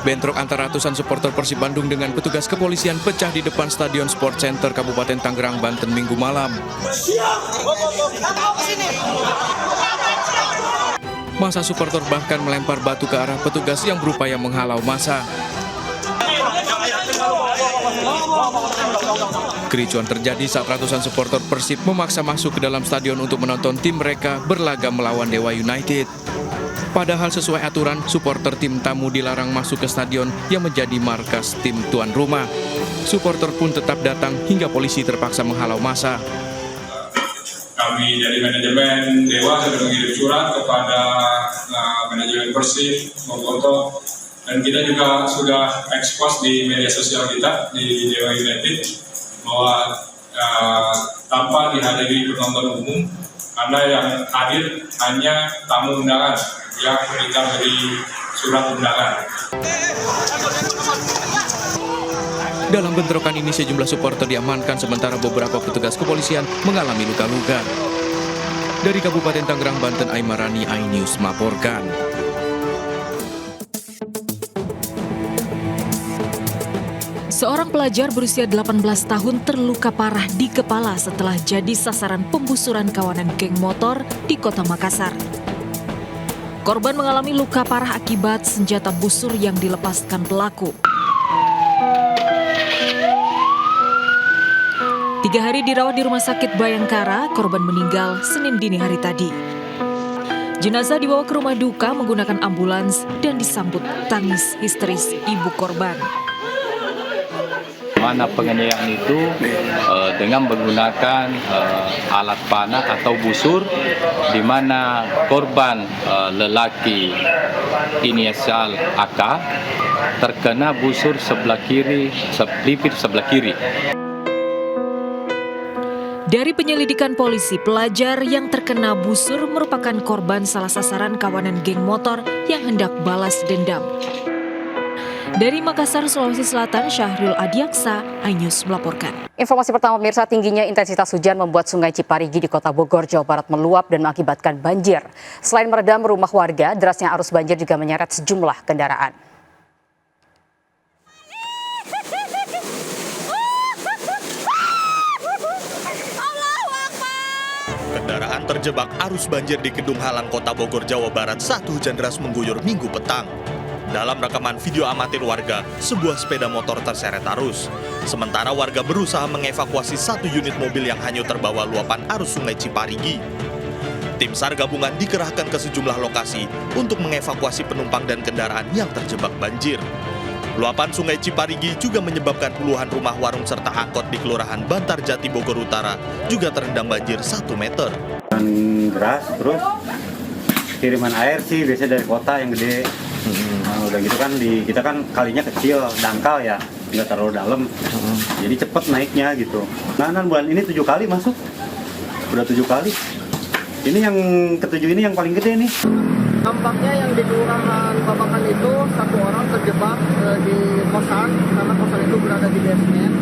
Bentrok antara ratusan supporter Persib Bandung dengan petugas kepolisian pecah di depan Stadion Sport Center Kabupaten Tangerang, Banten Minggu malam. Massa supporter bahkan melempar batu ke arah petugas yang berupaya menghalau massa. Kericuan terjadi saat ratusan supporter Persib memaksa masuk ke dalam stadion untuk menonton tim mereka berlaga melawan Dewa United. Padahal sesuai aturan, supporter tim tamu dilarang masuk ke stadion yang menjadi markas tim tuan rumah. Supporter pun tetap datang hingga polisi terpaksa menghalau massa. Kami dari manajemen Dewa sudah mengirim surat kepada manajemen Persib, Boboto, dan kita juga sudah ekspos di media sosial kita di Dewa United bahwa tanpa dihadiri penonton umum, karena yang hadir hanya tamu undangan yang kita beri surat undangan. Dalam bentrokan ini sejumlah supporter diamankan sementara beberapa petugas kepolisian mengalami luka-luka. Dari Kabupaten Tangerang, Banten, Aimarani, iNews melaporkan. Seorang pelajar berusia 18 tahun terluka parah di kepala setelah jadi sasaran pembusuran kawanan geng motor di Kota Makassar. Korban mengalami luka parah akibat senjata busur yang dilepaskan pelaku. 3 hari dirawat di Rumah Sakit Bayangkara, korban meninggal Senin dini hari tadi. Jenazah dibawa ke rumah duka menggunakan ambulans dan disambut tangis histeris ibu korban. Mana penganiayaan itu dengan menggunakan alat panah atau busur, di mana korban lelaki inisial AK terkena busur sebelah kiri, pelipis sebelah kiri. Dari penyelidikan polisi, pelajar yang terkena busur merupakan korban salah sasaran kawanan geng motor yang hendak balas dendam. Dari Makassar, Sulawesi Selatan, Syahrul Adiaksa, iNews melaporkan. Informasi pertama pemirsa, tingginya intensitas hujan membuat Sungai Ciparigi di Kota Bogor, Jawa Barat meluap dan mengakibatkan banjir. Selain merendam rumah warga, derasnya arus banjir juga menyeret sejumlah kendaraan. Kendaraan terjebak arus banjir di Kedung Halang, Kota Bogor, Jawa Barat saat hujan deras mengguyur Minggu petang. Dalam rekaman video amatir warga, sebuah sepeda motor terseret arus. Sementara warga berusaha mengevakuasi satu unit mobil yang hanyut terbawa luapan arus Sungai Ciparigi. Tim SAR gabungan dikerahkan ke sejumlah lokasi untuk mengevakuasi penumpang dan kendaraan yang terjebak banjir. Luapan Sungai Ciparigi juga menyebabkan puluhan rumah warung serta angkot di Kelurahan Bantar Jati, Bogor Utara juga terendam banjir 1 meter. Deras, terus kiriman air sih biasanya dari kota yang gede. Udah gitu kan kita kan kalinya kecil, dangkal ya, nggak terlalu dalam, jadi cepet naiknya gitu. Nah bulan ini 7 kali masuk, udah 7 kali. Ini yang ke-7 ini yang paling gede nih. Dampaknya yang di Kelurahan Babakan itu 1 orang terjebak di kosan karena kosan itu berada di basement.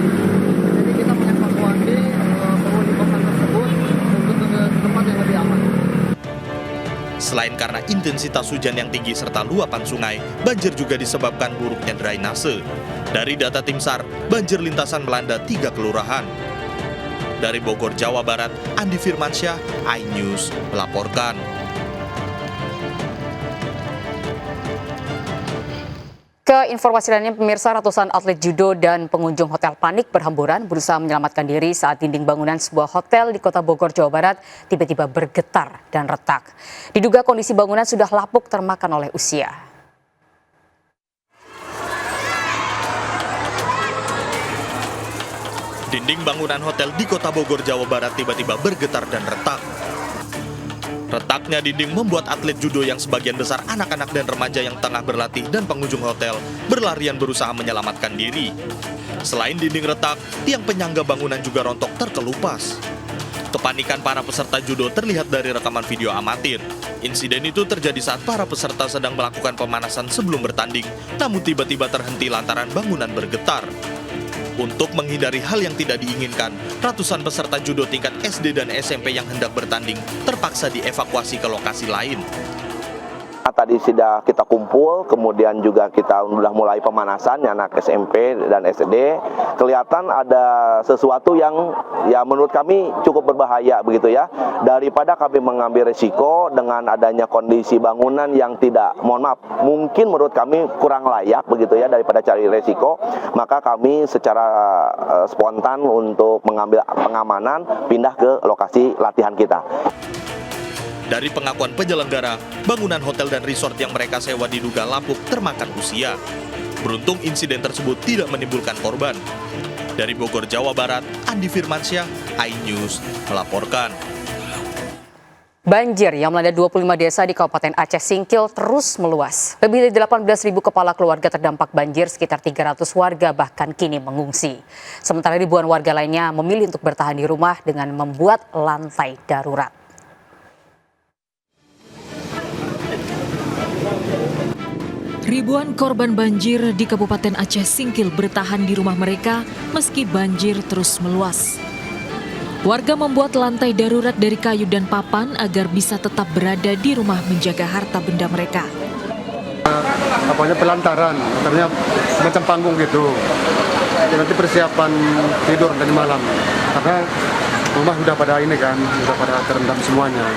Jadi kita mengevakuasi penghuni kosan tersebut untuk ke tempat yang lebih aman. Selain karena intensitas hujan yang tinggi serta luapan sungai, banjir juga disebabkan buruknya drainase. Dari data tim SAR, banjir lintasan melanda 3 kelurahan. Dari Bogor, Jawa Barat, Andi Firmansyah, iNews melaporkan. Ke informasi lainnya pemirsa, ratusan atlet judo dan pengunjung hotel panik berhamburan berusaha menyelamatkan diri saat dinding bangunan sebuah hotel di Kota Bogor, Jawa Barat tiba-tiba bergetar dan retak. Diduga kondisi bangunan sudah lapuk termakan oleh usia. Dinding bangunan hotel di Kota Bogor, Jawa Barat tiba-tiba bergetar dan retak. Retaknya dinding membuat atlet judo yang sebagian besar anak-anak dan remaja yang tengah berlatih dan pengunjung hotel berlarian berusaha menyelamatkan diri. Selain dinding retak, tiang penyangga bangunan juga rontok terkelupas. Kepanikan para peserta judo terlihat dari rekaman video amatir. Insiden itu terjadi saat para peserta sedang melakukan pemanasan sebelum bertanding, namun tiba-tiba terhenti lantaran bangunan bergetar. Untuk menghindari hal yang tidak diinginkan, ratusan peserta judo tingkat SD dan SMP yang hendak bertanding terpaksa dievakuasi ke lokasi lain. Tadi sudah kita kumpul, kemudian juga kita sudah mulai pemanasan anak SMP dan SD. Kelihatan ada sesuatu yang ya menurut kami cukup berbahaya begitu ya. Daripada kami mengambil risiko dengan adanya kondisi bangunan yang tidak, mohon maaf, mungkin menurut kami kurang layak begitu ya, daripada cari risiko, maka kami secara spontan untuk mengambil pengamanan pindah ke lokasi latihan kita. Dari pengakuan penyelenggara, bangunan hotel dan resort yang mereka sewa diduga lapuk termakan usia. Beruntung insiden tersebut tidak menimbulkan korban. Dari Bogor, Jawa Barat, Andi Firmansyah, iNews melaporkan. Banjir yang melanda 25 desa di Kabupaten Aceh Singkil terus meluas. Lebih dari 18.000 kepala keluarga terdampak banjir, sekitar 300 warga bahkan kini mengungsi. Sementara ribuan warga lainnya memilih untuk bertahan di rumah dengan membuat lantai darurat. Ribuan korban banjir di Kabupaten Aceh Singkil bertahan di rumah mereka meski banjir terus meluas. Warga membuat lantai darurat dari kayu dan papan agar bisa tetap berada di rumah menjaga harta benda mereka. Pelantaran, katanya semacam panggung gitu. Nanti persiapan tidur dari malam, karena rumah sudah pada terendam semuanya.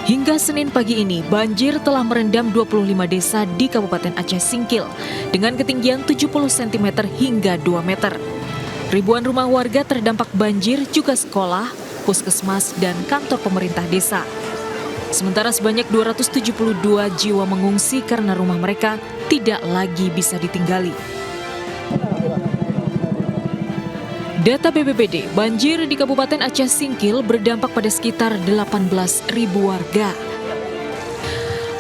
Hingga Senin pagi ini, banjir telah merendam 25 desa di Kabupaten Aceh Singkil dengan ketinggian 70 cm hingga 2 meter. Ribuan rumah warga terdampak banjir juga sekolah, puskesmas, dan kantor pemerintah desa. Sementara sebanyak 272 jiwa mengungsi karena rumah mereka tidak lagi bisa ditinggali. Data BPBD, banjir di Kabupaten Aceh Singkil berdampak pada sekitar 18.000 warga.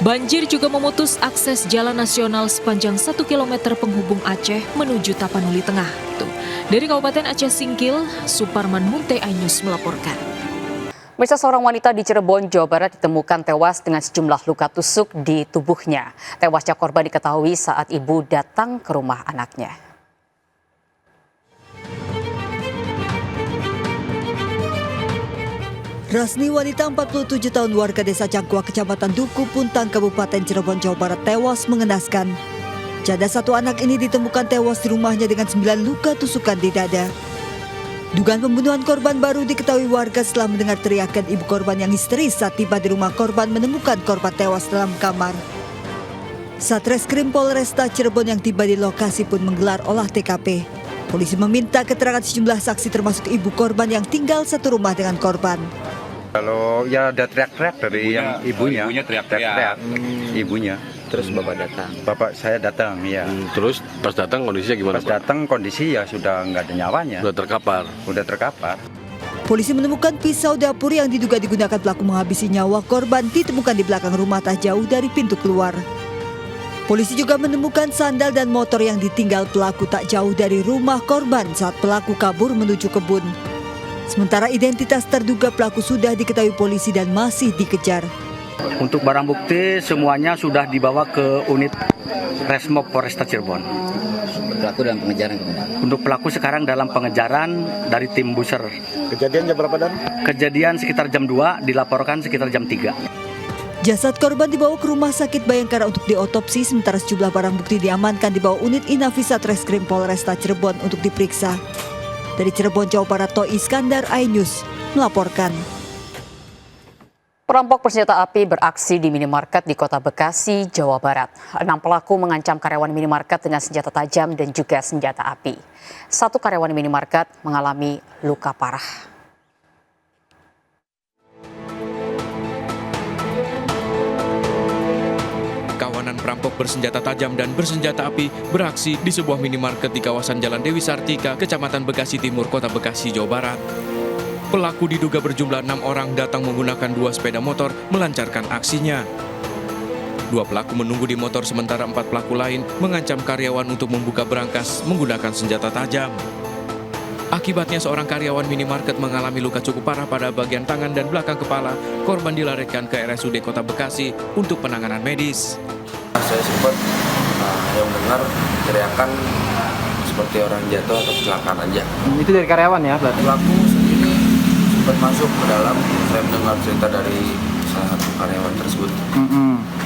Banjir juga memutus akses jalan nasional sepanjang 1 km penghubung Aceh menuju Tapanuli Tengah. Dari Kabupaten Aceh Singkil, Suparman Munte iNews melaporkan. Pemirsa, seorang wanita di Cirebon, Jawa Barat ditemukan tewas dengan sejumlah luka tusuk di tubuhnya. Tewasnya korban diketahui saat ibu datang ke rumah anaknya. Rasni, wanita 47 tahun warga desa Cangkuak, Kecamatan Duku Puntang, Kabupaten Cirebon, Jawa Barat tewas mengenaskan. Janda satu anak ini ditemukan tewas di rumahnya dengan 9 luka tusukan di dada. Dugaan pembunuhan korban baru diketahui warga setelah mendengar teriakan ibu korban yang histeris saat tiba di rumah korban menemukan korban tewas dalam kamar. Satreskrim Polresta Cirebon yang tiba di lokasi pun menggelar olah TKP. Polisi meminta keterangan sejumlah saksi termasuk ibu korban yang tinggal satu rumah dengan korban. Kalau ya ada teriak-teriak dari yang ibunya teriak-teriak. Ibunya. Terus Bapak datang? Bapak saya datang, ya. Terus pas datang kondisinya gimana? Pas datang kondisi ya sudah nggak ada nyawanya. Udah terkapar. Polisi menemukan pisau dapur yang diduga digunakan pelaku menghabisi nyawa korban ditemukan di belakang rumah tak jauh dari pintu keluar. Polisi juga menemukan sandal dan motor yang ditinggal pelaku tak jauh dari rumah korban saat pelaku kabur menuju kebun. Sementara identitas terduga pelaku sudah diketahui polisi dan masih dikejar. Untuk barang bukti semuanya sudah dibawa ke unit Resmob Polresta Cirebon. Pelaku dalam pengejaran kemudian? Untuk pelaku sekarang dalam pengejaran dari tim buser. Kejadian jam berapa, Dan? Kejadian sekitar jam 2, dilaporkan sekitar jam 3. Jasad korban dibawa ke Rumah Sakit Bayangkara untuk diotopsi, sementara sejumlah barang bukti diamankan di bawah unit Inavi Satreskrim Polresta Cirebon untuk diperiksa. Dari Cirebon, Jawa Barat, Toi Iskandar, iNews melaporkan. Perampok bersenjata api beraksi di minimarket di Kota Bekasi, Jawa Barat. 6 pelaku mengancam karyawan minimarket dengan senjata tajam dan juga senjata api. 1 karyawan minimarket mengalami luka parah. Kawanan perampok bersenjata tajam dan bersenjata api beraksi di sebuah minimarket di kawasan Jalan Dewi Sartika, Kecamatan Bekasi Timur, Kota Bekasi, Jawa Barat. Pelaku diduga berjumlah 6 orang datang menggunakan 2 sepeda motor melancarkan aksinya. 2 pelaku menunggu di motor sementara 4 pelaku lain mengancam karyawan untuk membuka brankas menggunakan senjata tajam. Akibatnya seorang karyawan minimarket mengalami luka cukup parah pada bagian tangan dan belakang kepala. Korban dilarikan ke RSUD Kota Bekasi untuk penanganan medis. Saya sempat yang dengar teriakan seperti orang jatuh atau kecelakaan aja. Itu dari karyawan ya? Pelaku sendiri sempat masuk ke dalam. Saya mendengar cerita dari salah satu karyawan tersebut.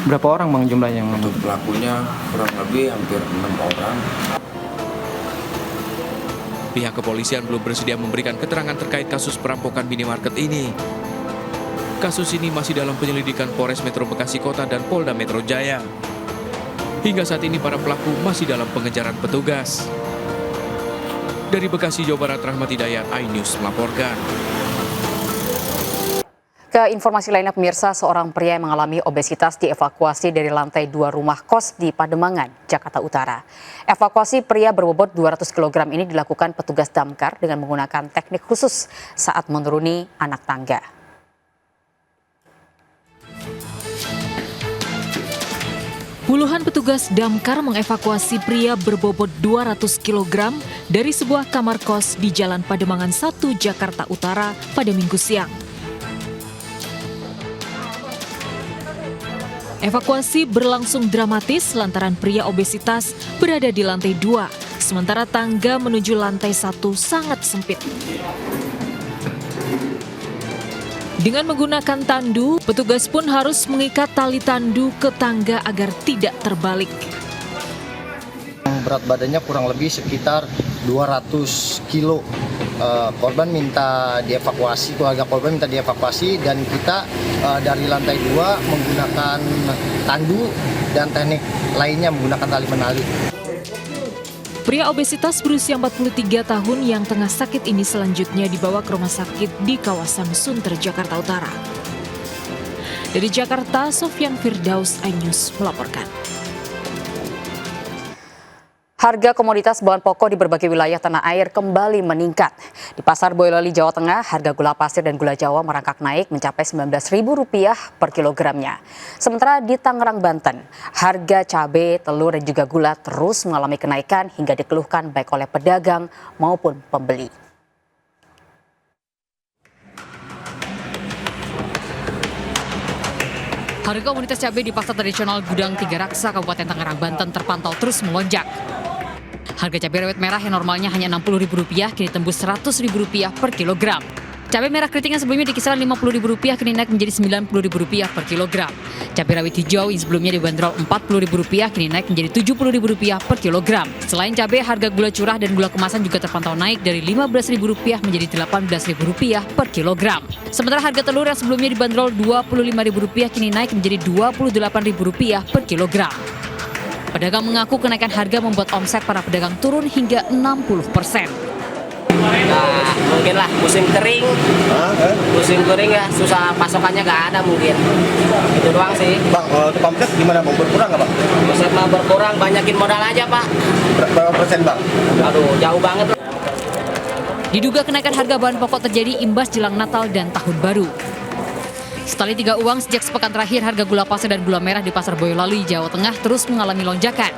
Berapa orang Bang jumlahnya? Untuk pelakunya kurang lebih hampir 6 orang. Pihak kepolisian belum bersedia memberikan keterangan terkait kasus perampokan minimarket ini. Kasus ini masih dalam penyelidikan Polres Metro Bekasi Kota dan Polda Metro Jaya. Hingga saat ini para pelaku masih dalam pengejaran petugas. Dari Bekasi, Jawa Barat, Rahmat Hidayat, iNews melaporkan. Ke informasi lainnya pemirsa, seorang pria yang mengalami obesitas dievakuasi dari lantai 2 rumah kos di Pademangan, Jakarta Utara. Evakuasi pria berbobot 200 kg ini dilakukan petugas damkar dengan menggunakan teknik khusus saat menuruni anak tangga. Puluhan petugas damkar mengevakuasi pria berbobot 200 kg dari sebuah kamar kos di Jalan Pademangan 1, Jakarta Utara pada Minggu siang. Evakuasi berlangsung dramatis lantaran pria obesitas berada di lantai 2, sementara tangga menuju lantai 1 sangat sempit. Dengan menggunakan tandu, petugas pun harus mengikat tali tandu ke tangga agar tidak terbalik. Berat badannya kurang lebih sekitar 200 kilo. Korban minta dievakuasi, keluarga korban minta dievakuasi, dan kita dari lantai 2 menggunakan tandu dan teknik lainnya menggunakan tali menali. Pria obesitas berusia 43 tahun yang tengah sakit ini selanjutnya dibawa ke rumah sakit di kawasan Sunter, Jakarta Utara. Dari Jakarta, Sofyan Firdaus, iNews melaporkan. Harga komoditas bahan pokok di berbagai wilayah tanah air kembali meningkat. Di Pasar Boyolali, Jawa Tengah, harga gula pasir dan gula Jawa merangkak naik mencapai Rp19.000 per kilogramnya. Sementara di Tangerang, Banten, harga cabai, telur dan juga gula terus mengalami kenaikan hingga dikeluhkan baik oleh pedagang maupun pembeli. Harga komoditas cabai di pasar tradisional Gudang Tiga Raksa, Kabupaten Tangerang, Banten terpantau terus melonjak. Harga cabai rawit merah yang normalnya hanya Rp60.000 kini tembus Rp100.000 per kilogram. Cabai merah keriting yang sebelumnya di kisaran Rp50.000 kini naik menjadi Rp90.000 per kilogram. Cabai rawit hijau yang sebelumnya dibanderol Rp40.000 kini naik menjadi Rp70.000 per kilogram. Selain cabai, harga gula curah dan gula kemasan juga terpantau naik dari Rp15.000 menjadi Rp18.000 per kilogram. Sementara harga telur yang sebelumnya dibanderol Rp25.000 kini naik menjadi Rp28.000 per kilogram. Pedagang mengaku kenaikan harga membuat omset para pedagang turun hingga 60%. Nah, mungkin lah musim kering, ya susah pasokannya nggak ada mungkin. Itu doang sih. Bang, untuk omset gimana Bang? Berkurang nggak Bang? Omset mah berkurang, banyakin modal aja Pak. Berapa persen Bang? Aduh, jauh banget. Diduga kenaikan harga bahan pokok terjadi imbas jelang Natal dan Tahun Baru. Setali 3 uang sejak sepekan terakhir, harga gula pasir dan gula merah di Pasar Boyolali, Jawa Tengah terus mengalami lonjakan.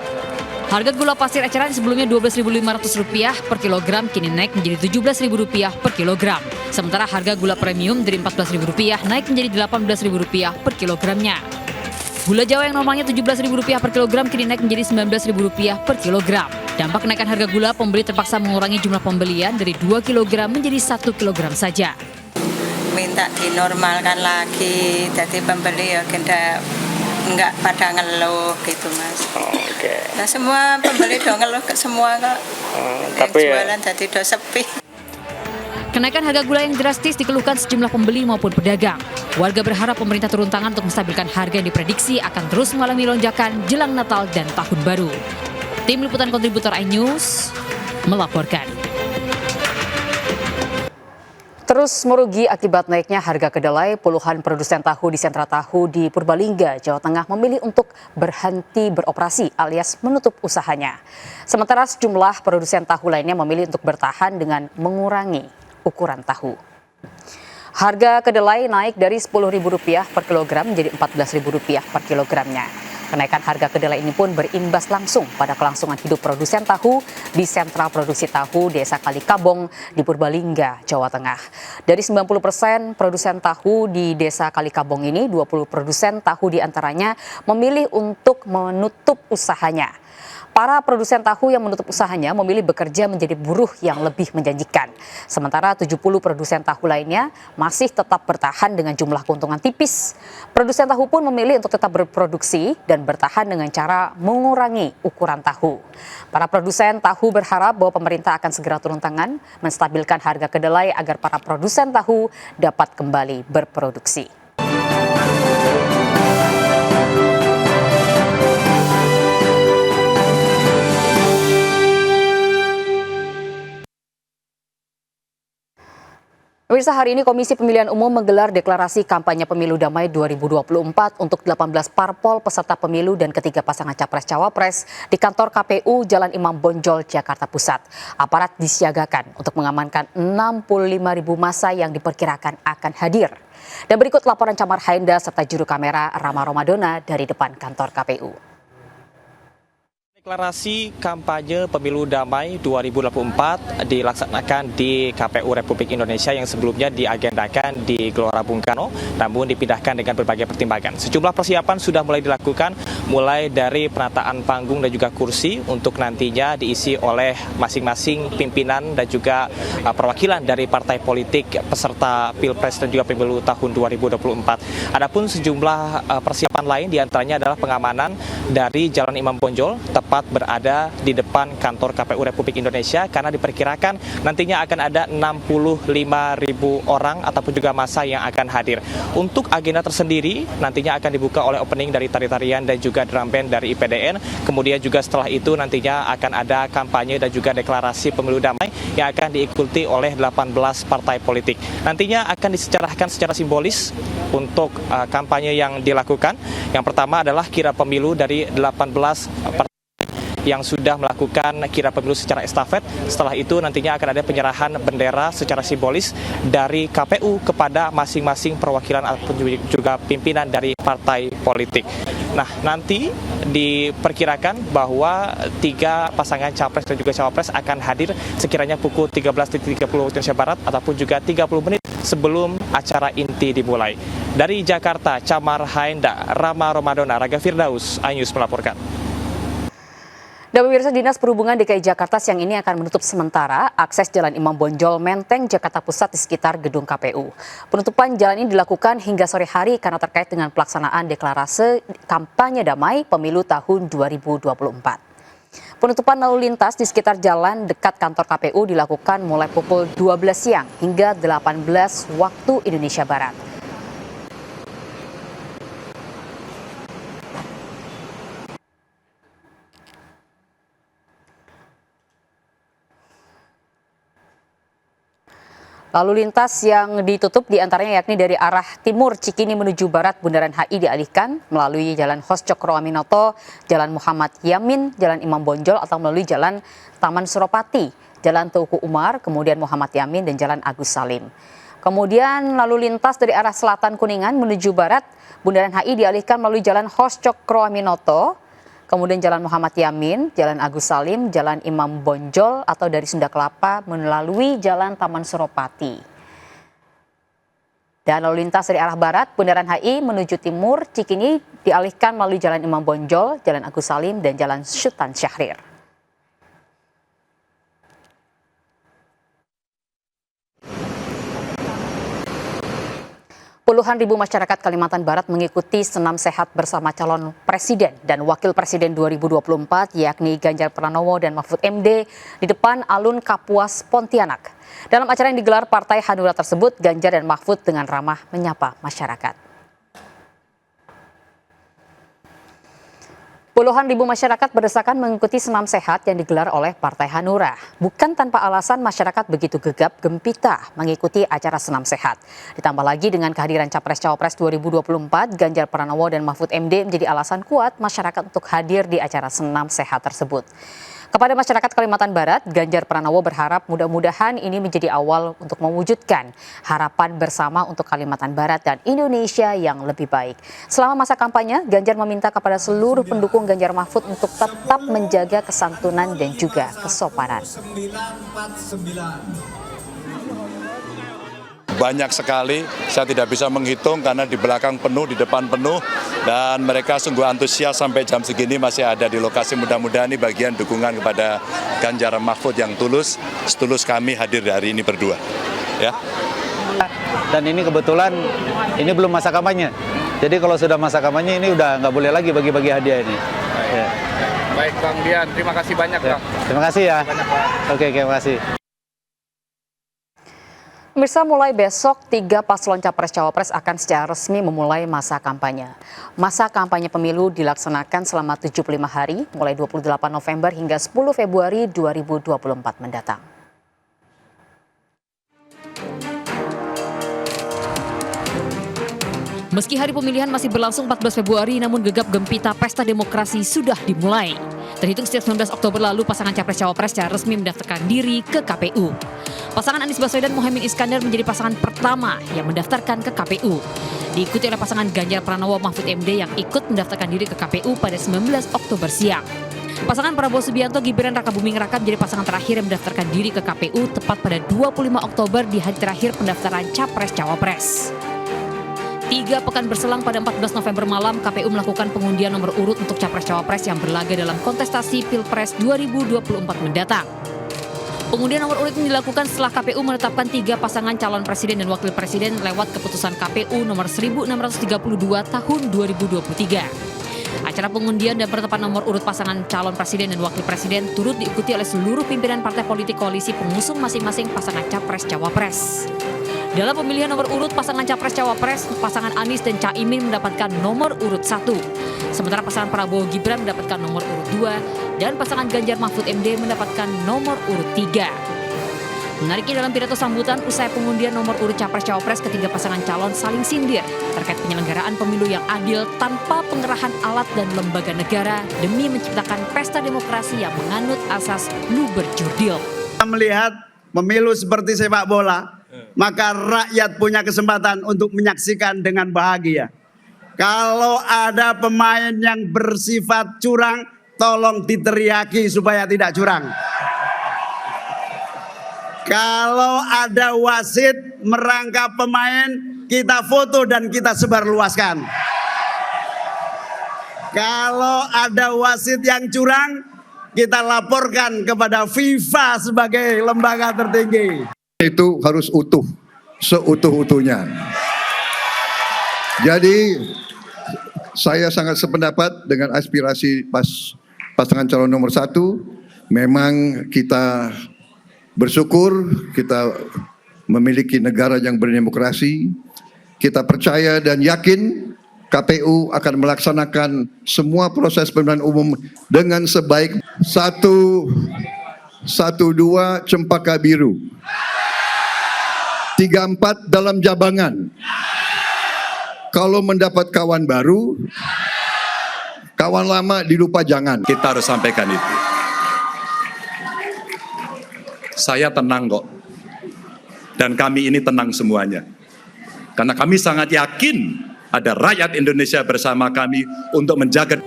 Harga gula pasir eceran sebelumnya Rp12.500 per kilogram kini naik menjadi Rp17.000 per kilogram. Sementara harga gula premium dari Rp14.000 naik menjadi Rp18.000 per kilogramnya. Gula Jawa yang normalnya Rp17.000 per kilogram kini naik menjadi Rp19.000 per kilogram. Dampak kenaikan harga gula, pembeli terpaksa mengurangi jumlah pembelian dari 2 kg menjadi 1 kg saja. Minta dinormalkan lagi, jadi pembeli ya kita nggak pada ngeluh gitu Mas. Nah semua pembeli dong ngeluh ke semua kok. Tapi jualan jadi udah sepi. Kenaikan harga gula yang drastis dikeluhkan sejumlah pembeli maupun pedagang. Warga berharap pemerintah turun tangan untuk menstabilkan harga yang diprediksi akan terus mengalami lonjakan jelang Natal dan Tahun Baru. Tim Liputan Kontributor iNews melaporkan. Terus merugi akibat naiknya harga kedelai, puluhan produsen tahu di sentra tahu di Purbalingga, Jawa Tengah memilih untuk berhenti beroperasi alias menutup usahanya. Sementara sejumlah produsen tahu lainnya memilih untuk bertahan dengan mengurangi ukuran tahu. Harga kedelai naik dari Rp10.000 per kilogram menjadi Rp14.000 per kilogramnya. Kenaikan harga kedelai ini pun berimbas langsung pada kelangsungan hidup produsen tahu di sentra produksi tahu Desa Kalikabong di Purbalingga, Jawa Tengah. Dari 90% produsen tahu di Desa Kalikabong ini, 20 produsen tahu diantaranya memilih untuk menutup usahanya. Para produsen tahu yang menutup usahanya memilih bekerja menjadi buruh yang lebih menjanjikan. Sementara 70 produsen tahu lainnya masih tetap bertahan dengan jumlah keuntungan tipis. Produsen tahu pun memilih untuk tetap berproduksi dan bertahan dengan cara mengurangi ukuran tahu. Para produsen tahu berharap bahwa pemerintah akan segera turun tangan, menstabilkan harga kedelai agar para produsen tahu dapat kembali berproduksi. Pemirsa, hari ini Komisi Pemilihan Umum menggelar deklarasi kampanye pemilu damai 2024 untuk 18 parpol peserta pemilu dan ketiga pasangan capres-cawapres di kantor KPU Jalan Imam Bonjol, Jakarta Pusat. Aparat disiagakan untuk mengamankan 65.000 massa yang diperkirakan akan hadir. Dan berikut laporan Camar Haenda serta juru kamera Rama Romadona dari depan kantor KPU. Deklarasi kampanye pemilu damai 2024 dilaksanakan di KPU Republik Indonesia yang sebelumnya diagendakan di Gelora Bung Karno, namun dipindahkan dengan berbagai pertimbangan. Sejumlah persiapan sudah mulai dilakukan, mulai dari penataan panggung dan juga kursi untuk nantinya diisi oleh masing-masing pimpinan dan juga perwakilan dari partai politik peserta Pilpres dan juga pemilu tahun 2024. Adapun sejumlah persiapan lain diantaranya adalah pengamanan dari Jalan Imam Bonjol, tepat berada di depan kantor KPU Republik Indonesia karena diperkirakan nantinya akan ada 65.000 orang ataupun juga massa yang akan hadir. Untuk agenda tersendiri nantinya akan dibuka oleh opening dari tari-tarian dan juga drum band dari IPDN. Kemudian juga setelah itu nantinya akan ada kampanye dan juga deklarasi pemilu damai yang akan diikuti oleh 18 partai politik. Nantinya akan disecarahkan secara simbolis untuk kampanye yang dilakukan. Yang pertama adalah kira pemilu dari 18 partai yang sudah melakukan kira pemilu secara estafet. Setelah itu nantinya akan ada penyerahan bendera secara simbolis dari KPU kepada masing-masing perwakilan ataupun juga pimpinan dari partai politik. Nah, nanti diperkirakan bahwa 3 pasangan capres dan juga cawapres akan hadir sekiranya pukul 13.30 waktu Indonesia Barat ataupun juga 30 menit sebelum acara inti dimulai. Dari Jakarta, Camar Haenda, Rama Romadona, Raga Firdaus, iNews melaporkan. Dan pemirsa, Dinas Perhubungan DKI Jakarta siang ini akan menutup sementara akses Jalan Imam Bonjol, Menteng, Jakarta Pusat di sekitar gedung KPU. Penutupan jalan ini dilakukan hingga sore hari karena terkait dengan pelaksanaan deklarasi kampanye damai pemilu tahun 2024. Penutupan lalu lintas di sekitar jalan dekat kantor KPU dilakukan mulai pukul 12 siang hingga 18 waktu Indonesia Barat. Lalu lintas yang ditutup diantaranya yakni dari arah timur Cikini menuju barat Bundaran HI dialihkan melalui Jalan Hos Cokro Aminoto, Jalan Muhammad Yamin, Jalan Imam Bonjol atau melalui Jalan Taman Suropati, Jalan Teuku Umar, kemudian Muhammad Yamin dan Jalan Agus Salim. Kemudian lalu lintas dari arah selatan Kuningan menuju barat Bundaran HI dialihkan melalui Jalan Hos Cokro Aminoto, kemudian Jalan Muhammad Yamin, Jalan Agus Salim, Jalan Imam Bonjol atau dari Sunda Kelapa melalui Jalan Taman Suropati. Dan lalu lintas dari arah barat, Bundaran HI menuju timur, Cikini dialihkan melalui Jalan Imam Bonjol, Jalan Agus Salim, dan Jalan Sultan Syahrir. Puluhan ribu masyarakat Kalimantan Barat mengikuti senam sehat bersama calon presiden dan wakil presiden 2024 yakni Ganjar Pranowo dan Mahfud MD di depan Alun Kapuas, Pontianak. Dalam acara yang digelar Partai Hanura tersebut, Ganjar dan Mahfud dengan ramah menyapa masyarakat. Puluhan ribu masyarakat berdesakan mengikuti senam sehat yang digelar oleh Partai Hanura. Bukan tanpa alasan masyarakat begitu gegap gempita mengikuti acara senam sehat. Ditambah lagi dengan kehadiran Capres-Cawapres 2024, Ganjar Pranowo dan Mahfud MD menjadi alasan kuat masyarakat untuk hadir di acara senam sehat tersebut. Kepada masyarakat Kalimantan Barat, Ganjar Pranowo berharap mudah-mudahan ini menjadi awal untuk mewujudkan harapan bersama untuk Kalimantan Barat dan Indonesia yang lebih baik. Selama masa kampanye, Ganjar meminta kepada seluruh pendukung Ganjar Mahfud untuk tetap menjaga kesantunan dan juga kesopanan. Banyak sekali, saya tidak bisa menghitung karena di belakang penuh, di depan penuh, Dan mereka sungguh antusias sampai jam segini masih ada di lokasi. Mudah-mudahan ini bagian dukungan kepada Ganjar Mahfud yang tulus. Setulus kami hadir hari ini berdua. Ya. Dan ini kebetulan ini belum masa kampanye. Jadi kalau sudah masa kampanye ini udah nggak boleh lagi bagi-bagi hadiah ini. Ya. Baik Bang Dian, terima kasih banyak Bang. Terima kasih ya. Oke, terima kasih. Pemirsa, mulai besok 3 paslon Capres-Cawapres akan secara resmi memulai masa kampanye. Masa kampanye pemilu dilaksanakan selama 75 hari, mulai 28 November hingga 10 Februari 2024 mendatang. Meski hari pemilihan masih berlangsung 14 Februari, namun gegap gempita pesta demokrasi sudah dimulai. Terhitung sejak 19 Oktober lalu, pasangan Capres-Cawapres secara resmi mendaftarkan diri ke KPU. Pasangan Anies Baswedan Muhaimin Iskandar menjadi pasangan pertama yang mendaftarkan ke KPU. Diikuti oleh pasangan Ganjar Pranowo Mahfud MD yang ikut mendaftarkan diri ke KPU pada 19 Oktober siang. Pasangan Prabowo Subianto Gibran Rakabuming Raka menjadi pasangan terakhir yang mendaftarkan diri ke KPU tepat pada 25 Oktober di hari terakhir pendaftaran Capres-Cawapres. 3 pekan berselang pada 14 November malam, KPU melakukan pengundian nomor urut untuk Capres-Cawapres yang berlaga dalam kontestasi Pilpres 2024 mendatang. Pengundian nomor urut ini dilakukan setelah KPU menetapkan 3 pasangan calon presiden dan wakil presiden lewat keputusan KPU nomor 1632 tahun 2023. Acara pengundian dan penetapan nomor urut pasangan calon presiden dan wakil presiden turut diikuti oleh seluruh pimpinan partai politik koalisi pengusung masing-masing pasangan Capres-Cawapres. Dalam pemilihan nomor urut pasangan Capres-Cawapres, pasangan Anies dan Caimin mendapatkan nomor urut 1. Sementara pasangan Prabowo Gibran mendapatkan nomor urut 2 dan pasangan Ganjar Mahfud MD mendapatkan nomor urut 3. Menariknya dalam pidato sambutan usai pengundian nomor urut Capres-Cawapres, ketiga pasangan calon saling sindir terkait penyelenggaraan pemilu yang adil tanpa pengerahan alat dan lembaga negara demi menciptakan pesta demokrasi yang menganut asas luber jurdil. Kita melihat pemilu seperti sepak bola, maka rakyat punya kesempatan untuk menyaksikan dengan bahagia. Kalau ada pemain yang bersifat curang, tolong diteriaki supaya tidak curang. Kalau ada wasit merangkap pemain, kita foto dan kita sebarluaskan. Kalau ada wasit yang curang, kita laporkan kepada FIFA sebagai lembaga tertinggi. Itu harus utuh, seutuh-utuhnya. Jadi saya sangat sependapat dengan aspirasi pasangan calon nomor 1. Memang kita bersyukur kita memiliki negara yang berdemokrasi. Kita percaya dan yakin KPU akan melaksanakan semua proses pemilihan umum dengan sebaik. 112 Cempaka Biru, 34 dalam Jabangan. Kalau mendapat kawan baru, kawan lama dilupa jangan. Kita harus sampaikan itu. Saya tenang kok. Dan kami ini tenang semuanya. Karena kami sangat yakin ada rakyat Indonesia bersama kami untuk menjaga.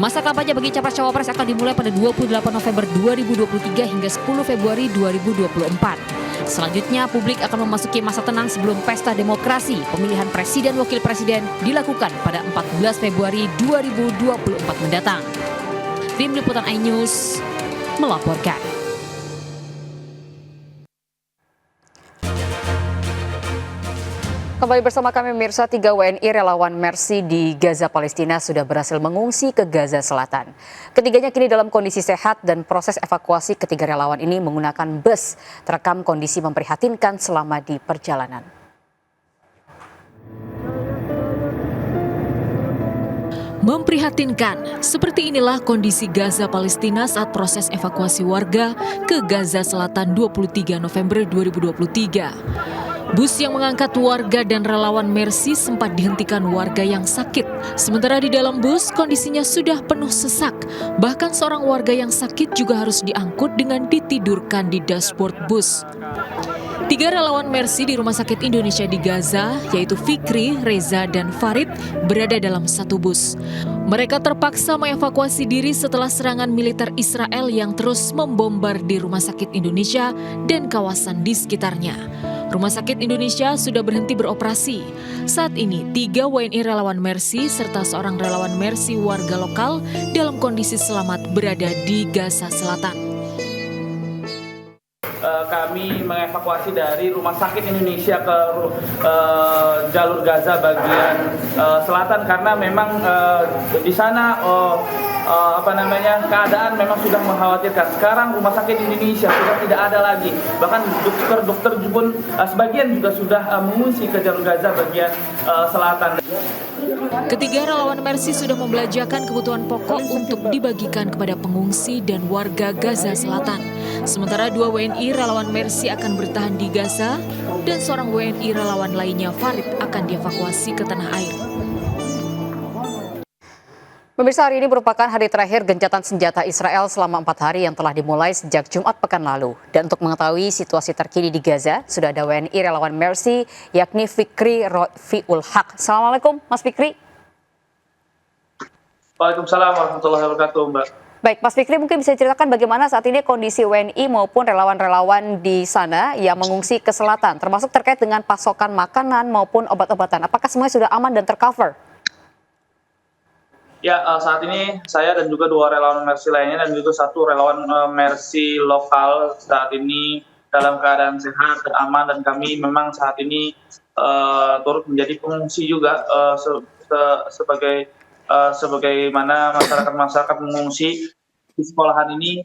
Masa kampanye bagi Capres-Cawapres akan dimulai pada 28 November 2023 hingga 10 Februari 2024. Selanjutnya, publik akan memasuki masa tenang sebelum pesta demokrasi pemilihan presiden wakil presiden dilakukan pada 14 Februari 2024 mendatang. Tim Liputan iNews melaporkan. Kembali bersama kami pemirsa, 3 WNI relawan Mercy di Gaza, Palestina sudah berhasil mengungsi ke Gaza Selatan. Ketiganya kini dalam kondisi sehat dan proses evakuasi ketiga relawan ini menggunakan bus terekam kondisi memprihatinkan selama di perjalanan. Memprihatinkan, seperti inilah kondisi Gaza, Palestina saat proses evakuasi warga ke Gaza Selatan 23 November 2023. Bus yang mengangkat warga dan relawan Mercy sempat dihentikan warga yang sakit. Sementara di dalam bus kondisinya sudah penuh sesak. Bahkan seorang warga yang sakit juga harus diangkut dengan ditidurkan di dashboard bus. 3 relawan Mercy di Rumah Sakit Indonesia di Gaza, yaitu Fikri, Reza, dan Farid, berada dalam satu bus. Mereka terpaksa mengevakuasi diri setelah serangan militer Israel yang terus membombardir Rumah Sakit Indonesia dan kawasan di sekitarnya. Rumah Sakit Indonesia sudah berhenti beroperasi. Saat ini 3 WNI relawan Mercy serta seorang relawan Mercy warga lokal dalam kondisi selamat berada di Gaza Selatan. Kami mengevakuasi dari Rumah Sakit Indonesia ke jalur Gaza bagian selatan karena memang di sana keadaan memang sudah mengkhawatirkan. Sekarang Rumah Sakit Indonesia sudah tidak ada lagi. Bahkan dokter pun sebagian juga sudah mengungsi ke jalur Gaza bagian selatan. Ketiga relawan Mercy sudah membelanjakan kebutuhan pokok untuk dibagikan kepada pengungsi dan warga Gaza Selatan. Sementara 2 WNI relawan Mercy akan bertahan di Gaza dan seorang WNI relawan lainnya Farid akan dievakuasi ke tanah air. Pemirsa, hari ini merupakan hari terakhir gencatan senjata Israel selama 4 hari yang telah dimulai sejak Jumat pekan lalu. Dan untuk mengetahui situasi terkini di Gaza, sudah ada WNI relawan Mercy, yakni Fikri Rofiul Haq. Assalamualaikum, Mas Fikri. Waalaikumsalam warahmatullahi wabarakatuh, Mbak. Baik, Mas Fikri mungkin bisa ceritakan bagaimana saat ini kondisi WNI maupun relawan-relawan di sana yang mengungsi ke selatan, termasuk terkait dengan pasokan makanan maupun obat-obatan. Apakah semuanya sudah aman dan tercover? Ya, saat ini saya dan juga 2 relawan Mercy lainnya dan juga 1 relawan Mercy lokal saat ini dalam keadaan sehat dan aman, dan kami memang saat ini turut menjadi pengungsi juga sebagaimana masyarakat mengungsi di sekolahan ini.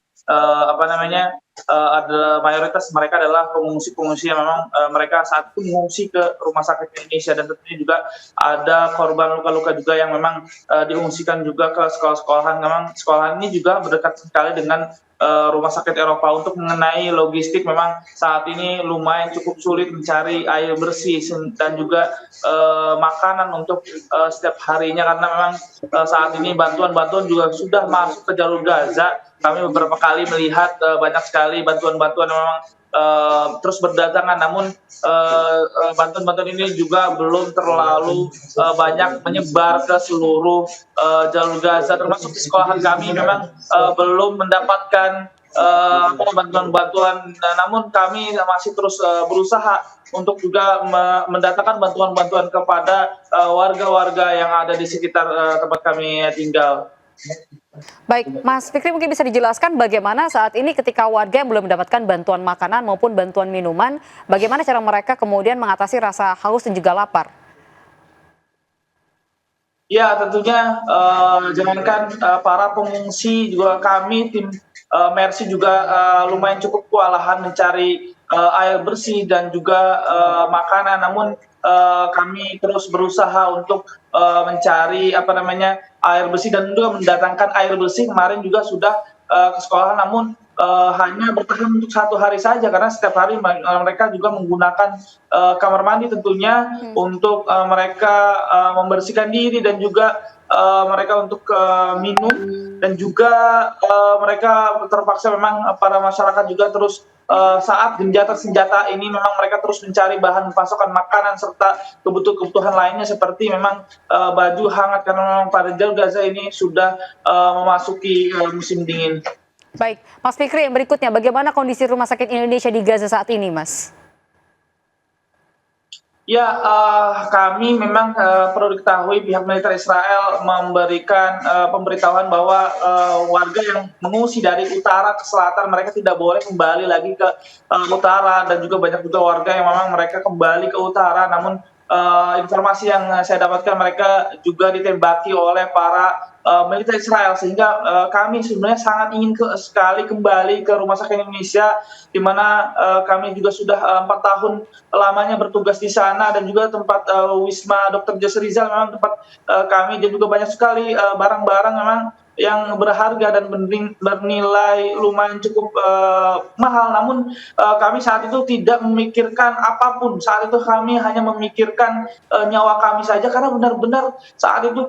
Ada mayoritas mereka adalah pengungsi yang memang mereka saat itu mengungsi ke Rumah Sakit Indonesia, dan tentunya juga ada korban luka-luka juga yang memang diungsikan juga ke sekolah-sekolahan. Memang sekolahan ini juga berdekat sekali dengan Rumah Sakit Eropa. Untuk mengenai logistik, memang saat ini lumayan cukup sulit mencari air bersih dan juga makanan untuk setiap harinya, karena memang saat ini bantuan-bantuan juga sudah masuk ke jalur Gaza. Kami beberapa kali melihat banyak sekali bantuan-bantuan yang memang terus berdatangan, namun bantuan-bantuan ini juga belum terlalu banyak menyebar ke seluruh jalur Gaza, termasuk di sekolahan kami memang belum mendapatkan bantuan-bantuan, namun kami masih terus berusaha untuk juga mendatangkan bantuan-bantuan kepada warga-warga yang ada di sekitar tempat kami tinggal. Baik, Mas Fikri mungkin bisa dijelaskan bagaimana saat ini ketika warga yang belum mendapatkan bantuan makanan maupun bantuan minuman, bagaimana cara mereka kemudian mengatasi rasa haus dan juga lapar? Ya, tentunya jangankan para pengungsi, juga kami tim Mercy juga lumayan cukup kewalahan mencari air bersih dan juga makanan, namun kami terus berusaha untuk mencari air bersih dan juga mendatangkan air bersih. Kemarin juga sudah ke sekolah, namun hanya bertahan untuk 1 hari saja, karena setiap hari mereka juga menggunakan kamar mandi tentunya untuk mereka membersihkan diri dan juga mereka untuk minum, dan juga mereka terpaksa memang para masyarakat juga terus saat gencatan senjata ini memang mereka terus mencari bahan pasokan makanan serta kebutuhan lainnya seperti memang baju hangat, karena memang pada jalur Gaza ini sudah memasuki musim dingin. Baik, Mas Fikri, yang berikutnya bagaimana kondisi Rumah Sakit Indonesia di Gaza saat ini, Mas? Ya, kami memang perlu diketahui pihak militer Israel memberikan pemberitahuan bahwa warga yang mengungsi dari utara ke selatan mereka tidak boleh kembali lagi ke utara, dan juga banyak juga warga yang memang mereka kembali ke utara, namun informasi yang saya dapatkan mereka juga ditembaki oleh para militer Israel, sehingga kami sebenarnya sangat ingin sekali kembali ke Rumah Sakit Indonesia, di mana kami juga sudah 4 tahun lamanya bertugas di sana, dan juga tempat Wisma Dr. Jose Rizal memang tempat kami, dan juga banyak sekali barang-barang memang yang berharga dan bernilai lumayan cukup mahal, namun kami saat itu tidak memikirkan apapun. Saat itu kami hanya memikirkan nyawa kami saja, karena benar-benar saat itu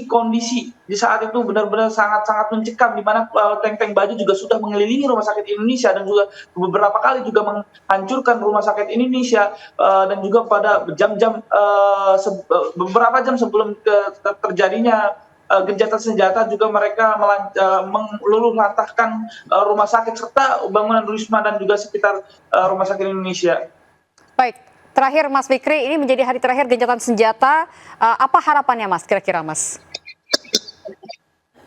kondisi di saat itu benar-benar sangat-sangat mencekam, di mana tank-tank baju juga sudah mengelilingi Rumah Sakit Indonesia dan juga beberapa kali juga menghancurkan Rumah Sakit Indonesia, dan juga pada beberapa jam sebelum terjadinya gencatan senjata juga mereka meluluh lantahkan rumah sakit serta bangunan Wisma dan juga sekitar Rumah Sakit Indonesia. Baik, terakhir Mas Fikri, ini menjadi hari terakhir gencatan senjata. Apa harapannya Mas, kira-kira Mas?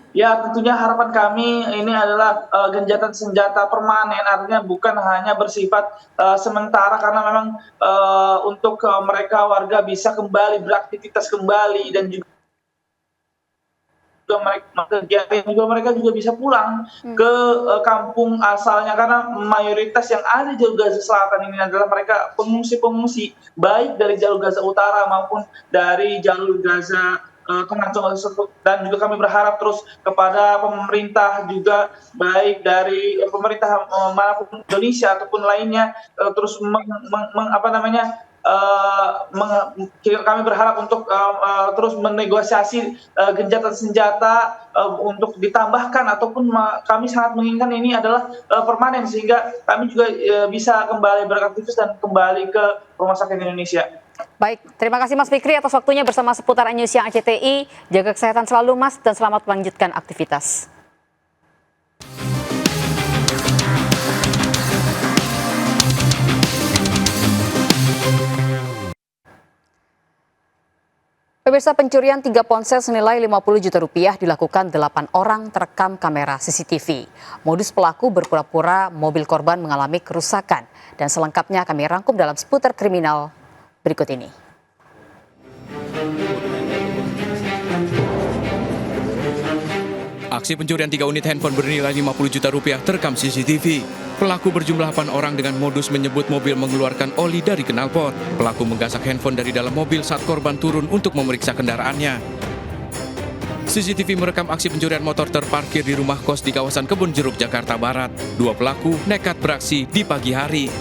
Ya, tentunya harapan kami ini adalah gencatan senjata permanen, artinya bukan hanya bersifat sementara, karena memang untuk mereka warga bisa kembali beraktivitas kembali, dan juga mereka juga bisa pulang ke kampung asalnya, karena mayoritas yang ada di jalur Gaza Selatan ini adalah mereka pengungsi-pengungsi, baik dari jalur Gaza Utara maupun dari jalur Gaza Tengah. Dan juga kami berharap terus kepada pemerintah juga, baik dari pemerintah manapun Indonesia ataupun lainnya, terus kami berharap untuk terus menegosiasi gencatan senjata untuk ditambahkan, ataupun kami sangat menginginkan ini adalah permanen, sehingga kami juga bisa kembali beraktivitas dan kembali ke rumah sakit Indonesia. Baik, terima kasih Mas Fikri atas waktunya bersama Seputaran News Siang RCTI. Jaga kesehatan selalu Mas, dan selamat melanjutkan aktivitas. Pemirsa, pencurian 3 ponsel senilai 50 juta rupiah dilakukan 8 orang terekam kamera CCTV. Modus pelaku berpura-pura mobil korban mengalami kerusakan, dan selengkapnya kami rangkum dalam Seputar Kriminal berikut ini. Aksi pencurian 3 unit handphone bernilai 50 juta rupiah terekam CCTV. Pelaku berjumlah 8 orang dengan modus menyebut mobil mengeluarkan oli dari knalpot. Pelaku menggasak handphone dari dalam mobil saat korban turun untuk memeriksa kendaraannya. CCTV merekam aksi pencurian motor terparkir di rumah kos di kawasan Kebun Jeruk, Jakarta Barat. 2 pelaku nekat beraksi di pagi hari.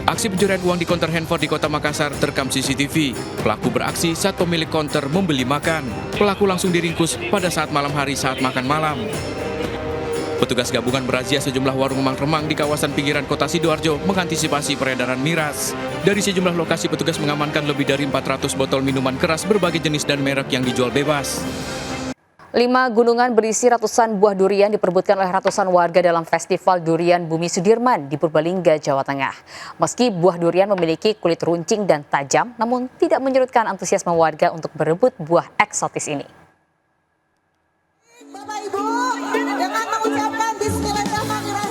Aksi pencurian uang di konter handphone di Kota Makassar terekam CCTV. Pelaku beraksi saat pemilik konter membeli makan. Pelaku langsung diringkus pada saat malam hari saat makan malam. Petugas gabungan merazia sejumlah warung remang-remang di kawasan pinggiran Kota Sidoarjo mengantisipasi peredaran miras. Dari sejumlah lokasi, petugas mengamankan lebih dari 400 botol minuman keras berbagai jenis dan merek yang dijual bebas. 5 gunungan berisi ratusan buah durian diperebutkan oleh ratusan warga dalam Festival Durian Bumi Sudirman di Purbalingga, Jawa Tengah. Meski buah durian memiliki kulit runcing dan tajam, namun tidak menyurutkan antusiasme warga untuk berebut buah eksotis ini.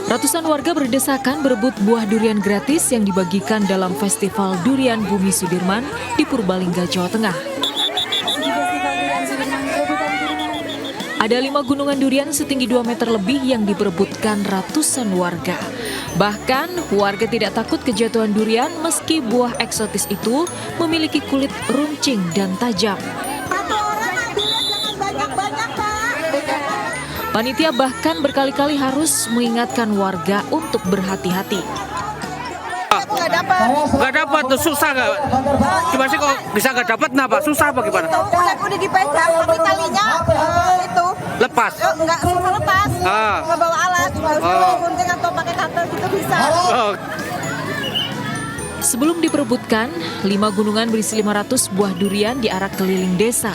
Ratusan warga berdesakan berebut buah durian gratis yang dibagikan dalam Festival Durian Bumi Sudirman di Purbalingga, Jawa Tengah. Ada 5 gunungan durian setinggi 2 meter lebih yang diperebutkan ratusan warga. Bahkan warga tidak takut kejatuhan durian meski buah eksotis itu memiliki kulit runcing dan tajam. Panitia bahkan berkali-kali harus mengingatkan warga untuk berhati-hati. Nggak dapat, susah nggak? Gimana sih kok bisa nggak dapat? Kenapa? Susah apa gimana? Udah dipegang, tapi talinya itu lepas. Nggak susah lepas. Nggak bawa alat, gunting atau pakai kantor gitu bisa. Sebelum diperebutkan, 5 gunungan berisi 500 buah durian diarak keliling desa.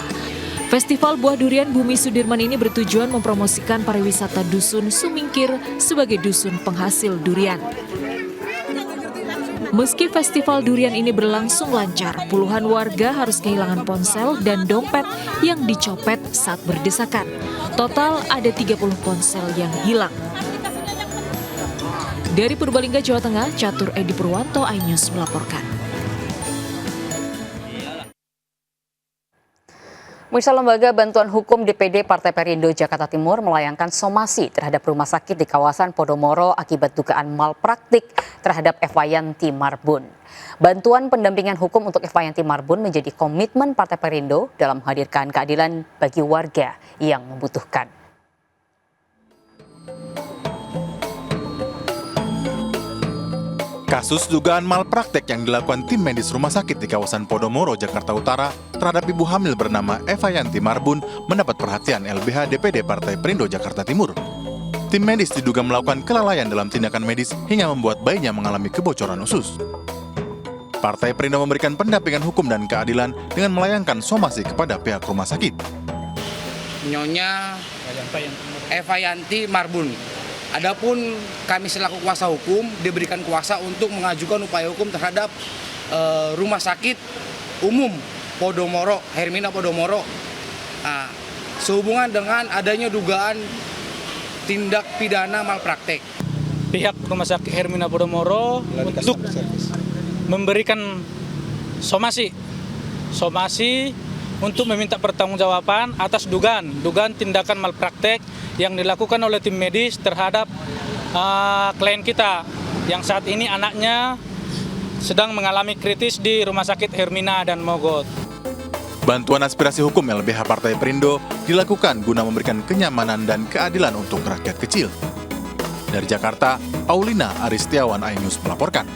Festival Buah Durian Bumi Sudirman ini bertujuan mempromosikan pariwisata Dusun Sumingkir sebagai dusun penghasil durian. Meski festival durian ini berlangsung lancar, puluhan warga harus kehilangan ponsel dan dompet yang dicopet saat berdesakan. Total ada 30 ponsel yang hilang. Dari Purbalingga, Jawa Tengah, Catur Edi Purwanto, iNews melaporkan. Pemirsa, Lembaga Bantuan Hukum DPD Partai Perindo Jakarta Timur melayangkan somasi terhadap rumah sakit di kawasan Podomoro akibat dugaan malpraktik terhadap Eva Yanti Marbun. Bantuan pendampingan hukum untuk Eva Yanti Marbun menjadi komitmen Partai Perindo dalam menghadirkan keadilan bagi warga yang membutuhkan. Kasus dugaan malpraktek yang dilakukan tim medis rumah sakit di kawasan Podomoro, Jakarta Utara terhadap ibu hamil bernama Eva Yanti Marbun mendapat perhatian LBH DPD Partai Perindo Jakarta Timur. Tim medis diduga melakukan kelalaian dalam tindakan medis hingga membuat bayinya mengalami kebocoran usus. Partai Perindo memberikan pendampingan hukum dan keadilan dengan melayangkan somasi kepada pihak rumah sakit. Nyonya Eva Yanti Marbun Adapun kami selaku kuasa hukum diberikan kuasa untuk mengajukan upaya hukum terhadap Rumah Sakit Umum Podomoro, Hermina Podomoro, sehubungan dengan adanya dugaan tindak pidana malpraktek. Pihak Rumah Sakit Hermina Podomoro untuk memberikan somasi untuk meminta pertanggungjawaban atas dugaan tindakan malpraktek yang dilakukan oleh tim medis terhadap klien kita yang saat ini anaknya sedang mengalami kritis di Rumah Sakit Hermina dan Mogot. Bantuan aspirasi hukum LBH Partai Perindo dilakukan guna memberikan kenyamanan dan keadilan untuk rakyat kecil. Dari Jakarta, Paulina Aristiawan, iNews melaporkan.